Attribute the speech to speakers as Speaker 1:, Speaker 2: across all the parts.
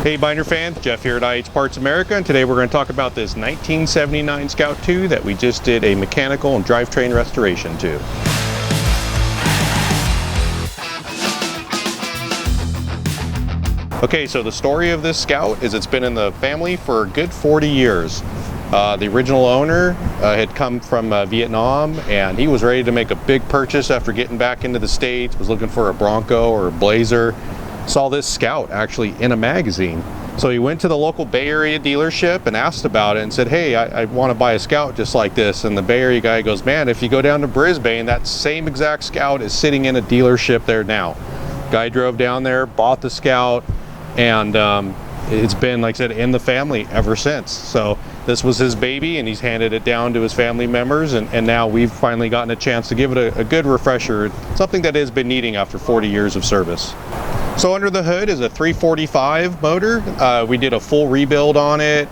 Speaker 1: Hey binder fans, Jeff here at IH Parts America, and today we're going to talk about this 1979 Scout 2 that we just did a mechanical and drivetrain restoration to. Okay, so the story of this Scout is it's been in the family for a good 40 years. The original owner had come from Vietnam, and he was ready to make a big purchase after getting back into the States, was looking for a Bronco or a Blazer. Saw this Scout actually in a magazine. So he went to the local Bay Area dealership and asked about it and said, hey, I want to buy a Scout just like this. And the Bay Area guy goes, man, if you go down to Brisbane, that same exact Scout is sitting in a dealership there now. Guy drove down there, bought the Scout, and it's been, like I said, in the family ever since. So this was his baby, and he's handed it down to his family members, and now we've finally gotten a chance to give it a good refresher, something that has been needing after 40 years of service. So under the hood is a 345 motor. We did a full rebuild on it,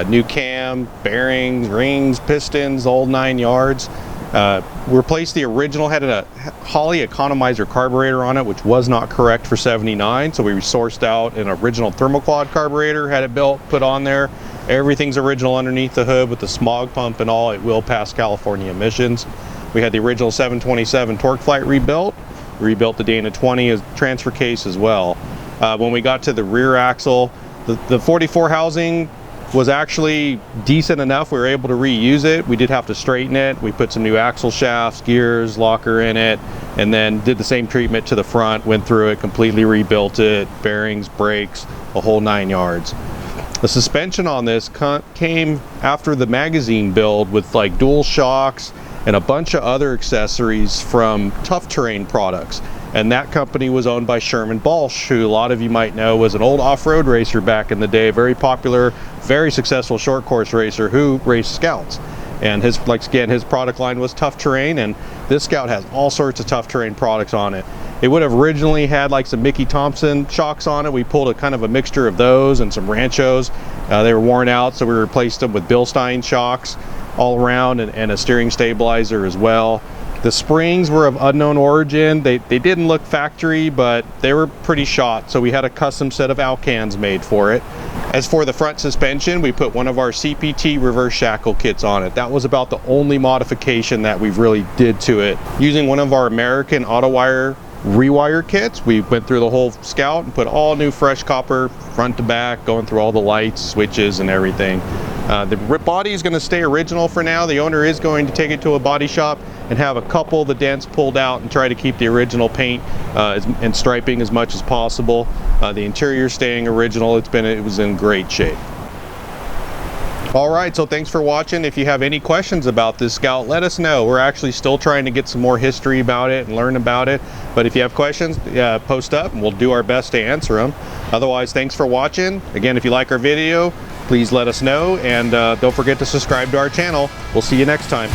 Speaker 1: new cam, bearings, rings, pistons, all 9 yards. Replaced the original, had a Holley economizer carburetor on it, which was not correct for 79, so we sourced out an original thermoquad carburetor, had it built, put on there. Everything's original underneath the hood with the smog pump and all. It will pass California emissions. We had the original 727 torque flight rebuilt. Rebuilt the Dana 20 as transfer case as well. When we got to the rear axle, the 44 housing was actually decent enough. We were able to reuse it. We did have to straighten it. We put some new axle shafts, gears, locker in it, and then did the same treatment to the front, went through it, completely rebuilt it, bearings, brakes, a whole 9 yards. The suspension on this came after the magazine build with like dual shocks and a bunch of other accessories from Tuff Terrain products. And that company was owned by Sherman Balch, who a lot of you might know was an old off-road racer back in the day, very popular, very successful short course racer who raced Scouts. And his, like again, his product line was Tuff Terrain, and this Scout has all sorts of Tuff Terrain products on it. It would have originally had like some Mickey Thompson shocks on it. We pulled a kind of a mixture of those and some Ranchos. They were worn out, so we replaced them with Bilstein shocks all around, and a steering stabilizer as well. The springs were of unknown origin. They didn't look factory, but they were pretty shot, so we had a custom set of Alcans made for it. As for the front suspension, we put one of our CPT reverse shackle kits on it. That was about the only modification that we really did to it. Using one of our American Autowire rewire kits, we went through the whole Scout and put all new fresh copper front to back, going through all the lights, switches, and everything. The body is going to stay original for now. The owner is going to take it to a body shop and have a couple of the dents pulled out and try to keep the original paint and striping as much as possible. The interior staying original. It was in great shape. All right, so thanks for watching. If you have any questions about this Scout, let us know. We're actually still trying to get some more history about it and learn about it. But if you have questions, post up and we'll do our best to answer them. Otherwise, thanks for watching. Again, if you like our video, please let us know, and don't forget to subscribe to our channel. We'll see you next time.